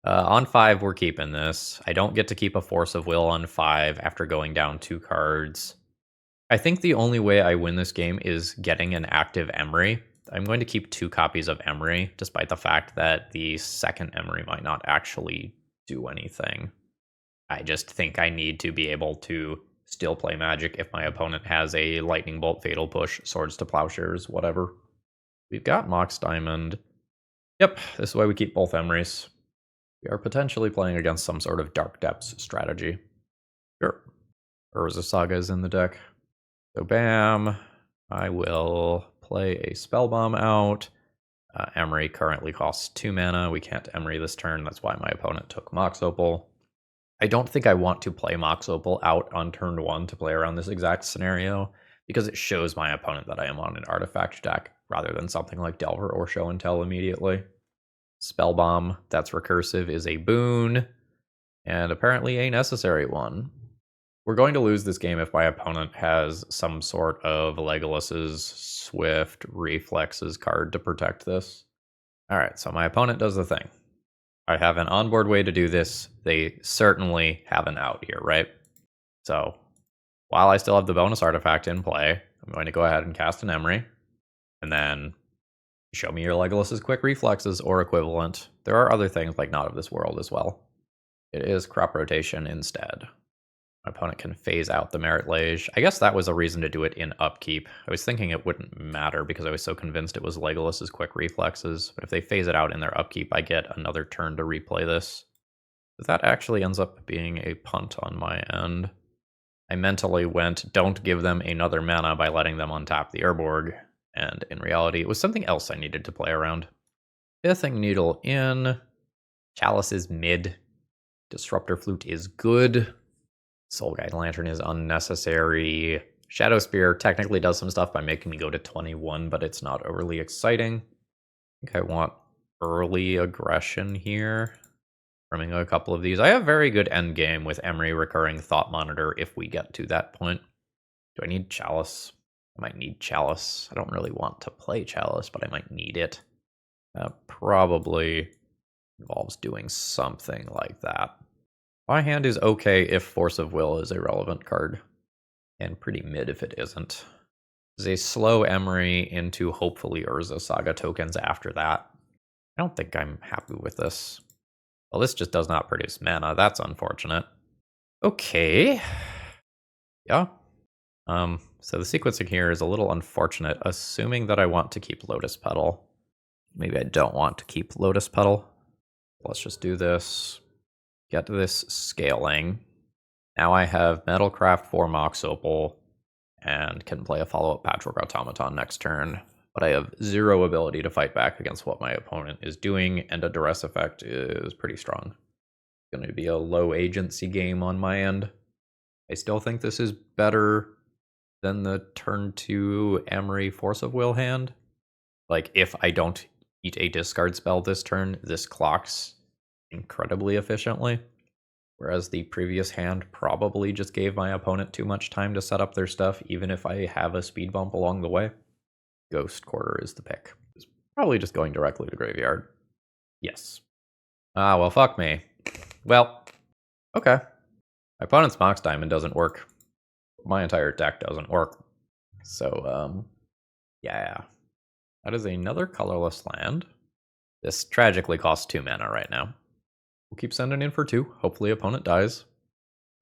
S1: On 5, we're keeping this. I don't get to keep a Force of Will on 5 after going down 2 cards. I think the only way I win this game is getting an active Emery. I'm going to keep 2 copies of Emery, despite the fact that the second Emery might not actually do anything. I just think I need to be able to still play Magic if my opponent has a Lightning Bolt, Fatal Push, Swords to Plowshares, whatever. We've got Mox Diamond. Yep, this is why we keep both Emerys. We are potentially playing against some sort of Dark Depths strategy. Sure. Urza Saga is in the deck. So bam, I will play a Spellbomb out. Emery currently costs 2 mana. We can't Emery this turn. That's why my opponent took Mox Opal. I don't think I want to play Mox Opal out on turn 1 to play around this exact scenario, because it shows my opponent that I am on an artifact deck, rather than something like Delver or Show and Tell immediately. Spellbomb, that's recursive, is a boon, and apparently a necessary one. We're going to lose this game if my opponent has some sort of Legolas's Swift Reflexes card to protect this. Alright, so my opponent does the thing. I have an onboard way to do this. They certainly have an out here, right? So, while I still have the bonus artifact in play, I'm going to go ahead and cast an Emery, and then show me your Legolas's Quick Reflexes or equivalent. There are other things like Not of This World as well. It is Crop Rotation instead. My opponent can phase out the Merit Lage. I guess that was a reason to do it in upkeep. I was thinking it wouldn't matter because I was so convinced it was Legolas's Quick Reflexes. But if they phase it out in their upkeep, I get another turn to replay this. But that actually ends up being a punt on my end. I mentally went, don't give them another mana by letting them untap the Urborg. And in reality, it was something else I needed to play around. Pithing Needle in. Chalice is mid. Disruptor Flute is good. Soul Guide Lantern is unnecessary. Shadow Spear technically does some stuff by making me go to 21, but it's not overly exciting. I think I want early aggression here. Running a couple of these. I have very good endgame with Emery recurring Thought Monitor if we get to that point. Do I need Chalice? I might need Chalice. I don't really want to play Chalice, but I might need it. That probably involves doing something like that. My hand is okay if Force of Will is a relevant card, and pretty mid if it isn't. This is a slow Emery into hopefully Urza Saga tokens after that. I don't think I'm happy with this. Well, this just does not produce mana. That's unfortunate. Okay. Yeah. So the sequencing here is a little unfortunate, assuming that I want to keep Lotus Petal. Maybe I don't want to keep Lotus Petal. Let's just do this. Get this scaling. Now I have Metalcraft for Mox Opal and can play a follow-up Patchwork Automaton next turn. But I have 0 ability to fight back against what my opponent is doing, and a Duress effect is pretty strong. Going to be a low agency game on my end. I still think this is better than the turn 2 Emery Force of Will hand. Like, if I don't eat a discard spell this turn, this clocks incredibly efficiently. Whereas the previous hand probably just gave my opponent too much time to set up their stuff, even if I have a speed bump along the way. Ghost Quarter is the pick. It's probably just going directly to graveyard. Yes. Ah, well, fuck me. Well, okay. My opponent's Mox Diamond doesn't work. My entire deck doesn't work. So, yeah. That is another colorless land. This tragically costs 2 mana right now. We'll keep sending in for 2. Hopefully opponent dies.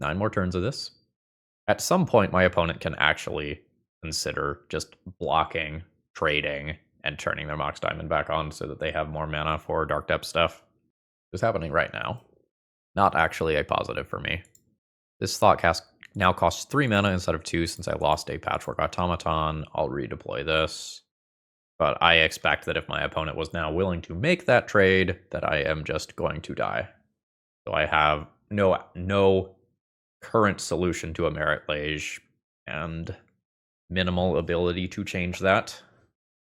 S1: 9 more turns of this. At some point, my opponent can actually consider just blocking, trading, and turning their Mox Diamond back on so that they have more mana for Dark Depth stuff. It's happening right now. Not actually a positive for me. This Thought Cast now costs 3 mana instead of 2 since I lost a Patchwork Automaton. I'll redeploy this. But I expect that if my opponent was now willing to make that trade, that I am just going to die. So I have no current solution to a Merit Lage, and minimal ability to change that.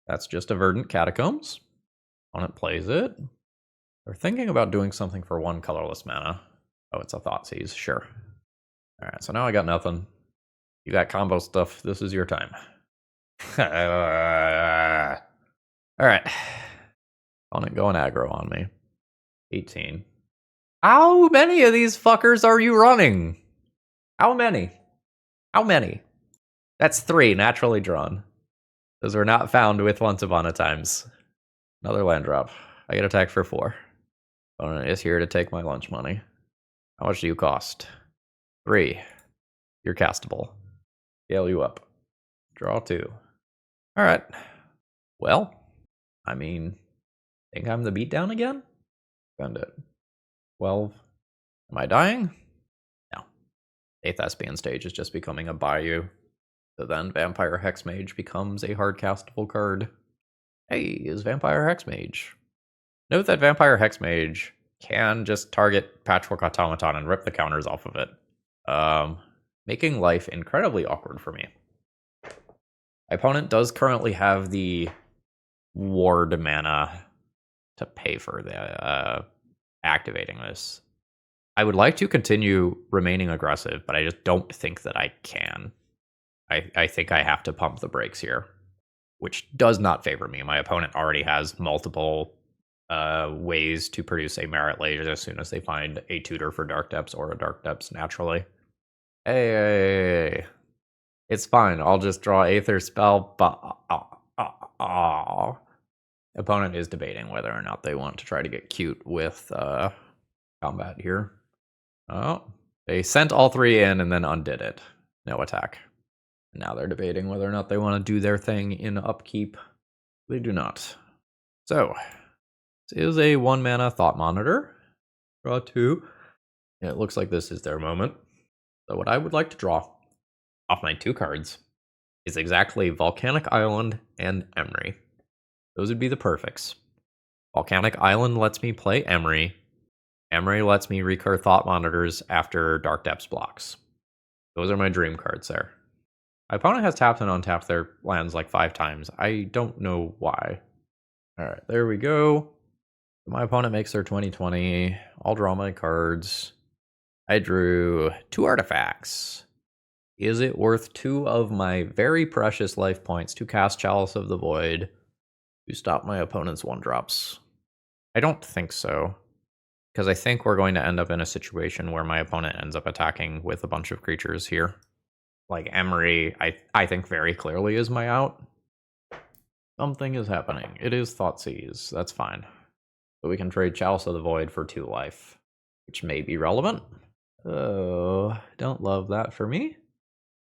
S1: That's just a Verdant Catacombs. Opponent plays it. They're thinking about doing something for 1 colorless mana. Oh, it's a Thoughtseize, sure. Alright, so now I got nothing. You got combo stuff, this is your time. Alright. Opponent going aggro on me. 18. How many of these fuckers are you running? How many? How many? That's 3 naturally drawn. Those were not found with Once Upon a Times. Another land drop. I get attacked for 4. Opponent is here to take my lunch money. How much do you cost? 3. You're castable. Scale you up. Draw 2. Alright. Well, I mean, think I'm the beatdown again? Spend it. 12. Am I dying? No. 8th Espion stage is just becoming a bayou. So then Vampire Hexmage becomes a hard castable card. Hey, is Vampire Hexmage. Note that Vampire Hexmage can just target Patchwork Automaton and rip the counters off of it. Making life incredibly awkward for me. My opponent does currently have the ward mana to pay for the activating this. I would like to continue remaining aggressive, but I just don't think that I can. I think I have to pump the brakes here, which does not favor me. My opponent already has multiple ways to produce a Merit Lage as soon as they find a tutor for Dark Depths or a Dark Depths naturally. Hey, it's fine. I'll just draw Aether Spell. Opponent is debating whether or not they want to try to get cute with combat here. Oh, they sent all 3 in and then undid it. No attack. Now they're debating whether or not they want to do their thing in upkeep. They do not. So, this is a 1 mana Thought Monitor. Draw 2. It looks like this is their moment. So what I would like to draw off my 2 cards is exactly Volcanic Island and Emery. Those would be the perfects. Volcanic Island lets me play Emery. Emery lets me recur Thought Monitors after Dark Depths blocks. Those are my dream cards there. My opponent has tapped and untapped their lands like 5 times. I don't know why. Alright, there we go. My opponent makes their 2020. I'll draw my cards. I drew 2 artifacts. Is it worth 2 of my very precious life points to cast Chalice of the Void to stop my opponent's 1-drops? I don't think so, because I think we're going to end up in a situation where my opponent ends up attacking with a bunch of creatures here. Like Emery, I think very clearly is my out. Something is happening. It is Thoughtseize. That's fine. So we can trade Chalice of the Void for 2 life, which may be relevant. Oh, don't love that for me.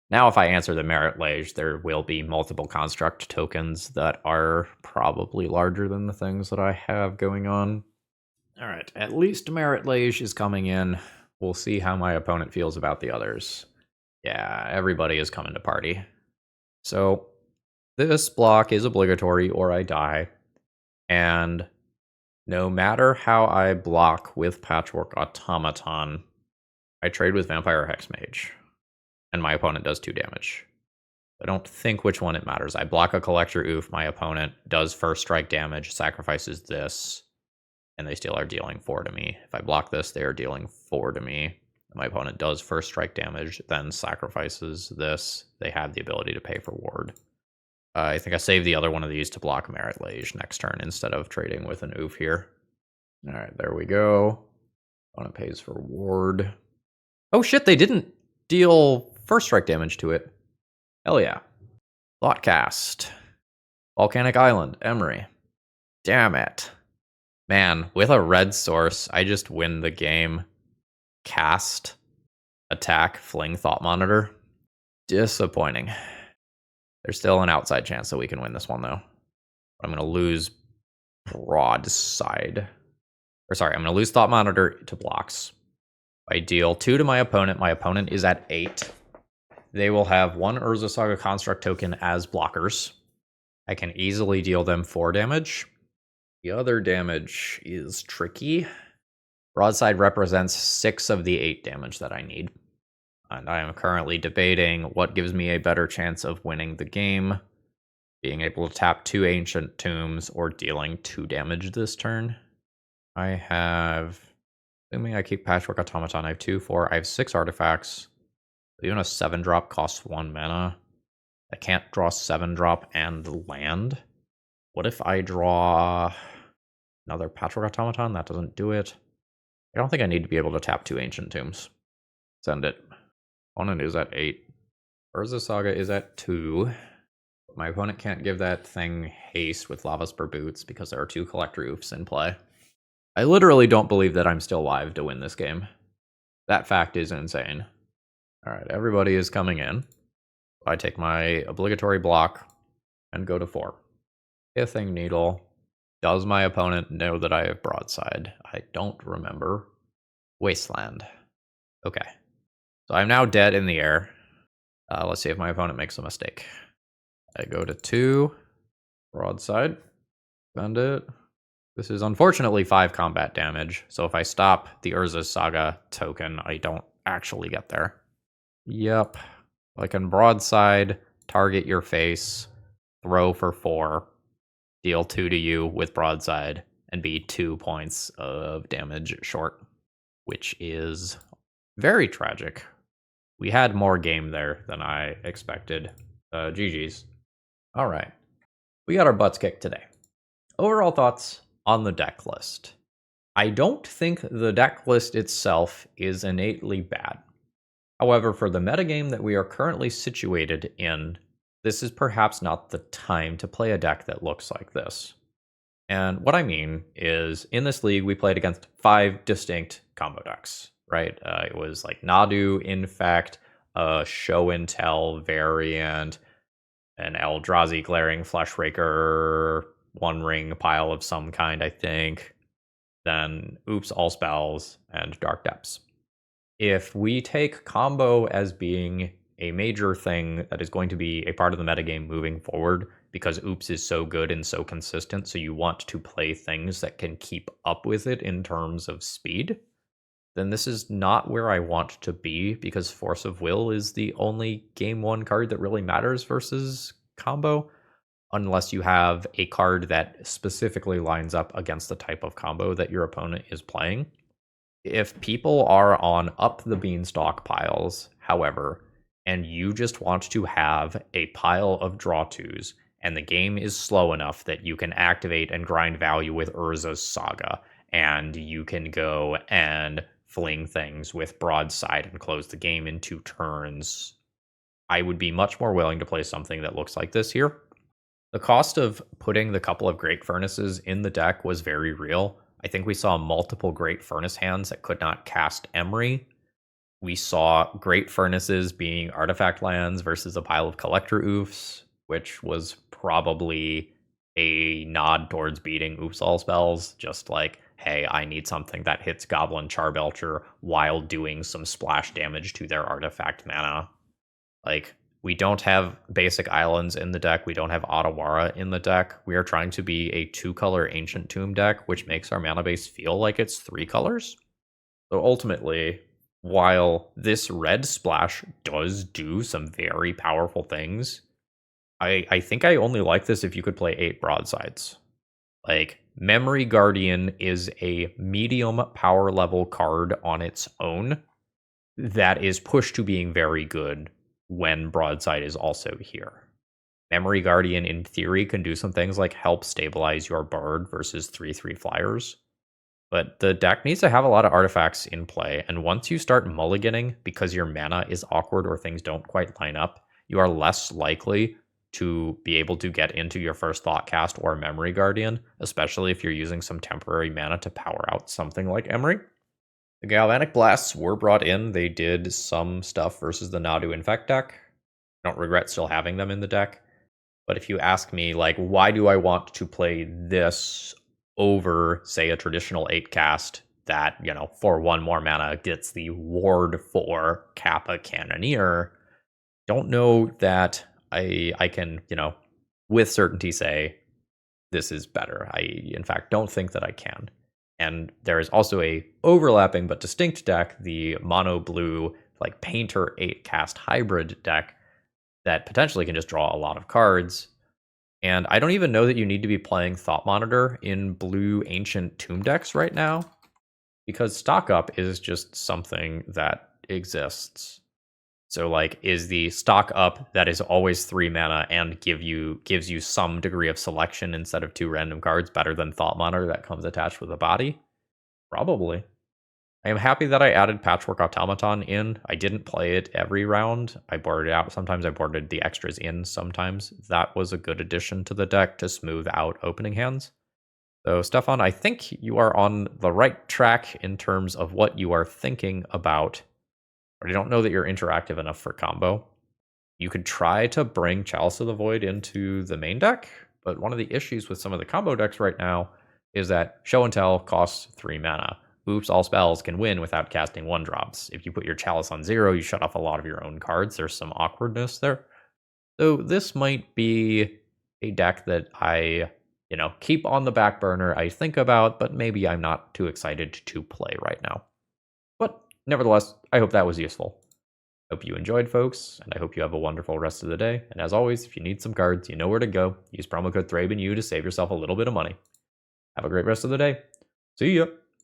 S1: Now if I answer the Merit Lage, there will be multiple construct tokens that are probably larger than the things that I have going on. Alright, at least Merit Lage is coming in. We'll see how my opponent feels about the others. Yeah, everybody is coming to party. So, this block is obligatory or I die. And No matter how I block with Patchwork Automaton, I trade with Vampire Hexmage, and my opponent does 2 damage. I don't think which one it matters. I block a Collector Oof, my opponent does first strike damage, sacrifices this, and they still are dealing 4 to me. If I block this, they are dealing 4 to me. My opponent does first strike damage, then sacrifices this. They have the ability to pay for ward. I think I saved the other one of these to block Merit Lage next turn instead of trading with an oof here. All right, there we go. Opponent pays for ward. Oh shit, they didn't deal first strike damage to it. Hell yeah. Thoughtcast. Volcanic Island, Emery. Damn it. Man, with a red source, I just win the game. Cast, attack, fling, Thought Monitor. Disappointing. There's still an outside chance that we can win this one, though. I'm going to lose Broadside. Or sorry, I'm going to lose Thought Monitor to blocks. I deal 2 to my opponent. My opponent is at 8. They will have 1 Urza Saga Construct token as blockers. I can easily deal them 4 damage. The other damage is tricky. Broadside represents 6 of the 8 damage that I need. And I am currently debating what gives me a better chance of winning the game. Being able to tap 2 Ancient Tombs or dealing 2 damage this turn. I have, assuming I keep Patchwork Automaton, I have 2, 4, I have 6 artifacts. Even a 7-drop costs 1 mana. I can't draw 7-drop and land. What if I draw another Patchwork Automaton? That doesn't do it. I don't think I need to be able to tap 2 Ancient Tombs. Send it. Opponent is at 8. Urza Saga is at 2. My opponent can't give that thing haste with Lava Spur Boots because there are 2 Collector Oofs in play. I literally don't believe that I'm still alive to win this game. That fact is insane. Alright, everybody is coming in. I take my obligatory block and go to 4. Pithing Needle. Does my opponent know that I have Broadside? I don't remember. Wasteland. Okay. So I'm now dead in the air. Let's see if my opponent makes a mistake. I go to 2. Broadside. Spend it. This is unfortunately 5 combat damage, so if I stop the Urza Saga token, I don't actually get there. Yep. I can Broadside, target your face, throw for 4, deal 2 to you with Broadside, and be 2 points of damage short, which is very tragic. We had more game there than I expected. GG's. All right. We got our butts kicked today. Overall thoughts on the deck list. I don't think the deck list itself is innately bad. However, for the metagame that we are currently situated in, this is perhaps not the time to play a deck that looks like this. And what I mean is, in this league, we played against 5 distinct combo decks, right? It was like Nadu, Infect, a Show and Tell variant, an Eldrazi Glaring Fleshraker, One Ring pile of some kind, I think. Then Oops, All Spells, and Dark Depths. If we take combo as being a major thing that is going to be a part of the metagame moving forward, because Oops is so good and so consistent, so you want to play things that can keep up with it in terms of speed, then this is not where I want to be, because Force of Will is the only game 1 card that really matters versus combo, unless you have a card that specifically lines up against the type of combo that your opponent is playing. If people are on up the beanstalk piles, however, and you just want to have a pile of draw 2s, and the game is slow enough that you can activate and grind value with Urza's Saga, and you can go and fling things with Broadside and close the game in 2 turns, I would be much more willing to play something that looks like this here. The cost of putting the couple of Great Furnaces in the deck was very real. I think we saw multiple Great Furnace hands that could not cast Emery. We saw Great Furnaces being artifact lands versus a pile of Collector Oofs, which was probably a nod towards beating Oops All Spells, just like, hey, I need something that hits Goblin Charbelcher while doing some splash damage to their artifact mana. Like, We don't have basic islands in the deck. We don't have Otawara in the deck. We are trying to be a 2-color Ancient Tomb deck, which makes our mana base feel like it's 3 colors. So ultimately, while this red splash does do some very powerful things, I think I only like this if you could play 8 broadsides. Like, Memory Guardian is a medium power level card on its own that is pushed to being very good when Broadside is also here. Memory Guardian, in theory, can do some things like help stabilize your Bard versus 3/3 flyers. But the deck needs to have a lot of artifacts in play, and once you start mulliganing because your mana is awkward or things don't quite line up, you are less likely to be able to get into your first Thoughtcast or Memory Guardian, especially if you're using some temporary mana to power out something like Emery. The Galvanic Blasts were brought in. They did some stuff versus the Nadu Infect deck. I don't regret still having them in the deck. But if you ask me, like, why do I want to play this over, say, a traditional 8-cast that, for 1 more mana gets the ward for Kappa Cannoneer, don't know that I can, with certainty say this is better. I, in fact, don't think that I can. And there is also a overlapping but distinct deck, the mono blue, like Painter 8-cast hybrid deck that potentially can just draw a lot of cards. And I don't even know that you need to be playing Thought Monitor in blue Ancient Tomb decks right now, because Stock Up is just something that exists. So, like, is the Stock Up that is always 3 mana and gives you some degree of selection instead of 2 random cards better than Thought Monitor that comes attached with a body? Probably. I am happy that I added Patchwork Automaton in. I didn't play it every round. I boarded it out. Sometimes I boarded the extras in sometimes. That was a good addition to the deck to smooth out opening hands. So, Stefan, I think you are on the right track in terms of what you are thinking about. But I don't know that you're interactive enough for combo. You could try to bring Chalice of the Void into the main deck, but one of the issues with some of the combo decks right now is that Show and Tell costs 3 mana. Oops, all spells can win without casting 1-drops. If you put your Chalice on 0, you shut off a lot of your own cards. There's some awkwardness there. So this might be a deck that I, keep on the back burner, I think about, but maybe I'm not too excited to play right now. But nevertheless, I hope that was useful. Hope you enjoyed, folks, and I hope you have a wonderful rest of the day. And as always, if you need some cards, you know where to go. Use promo code ThrabenU to save yourself a little bit of money. Have a great rest of the day. See ya!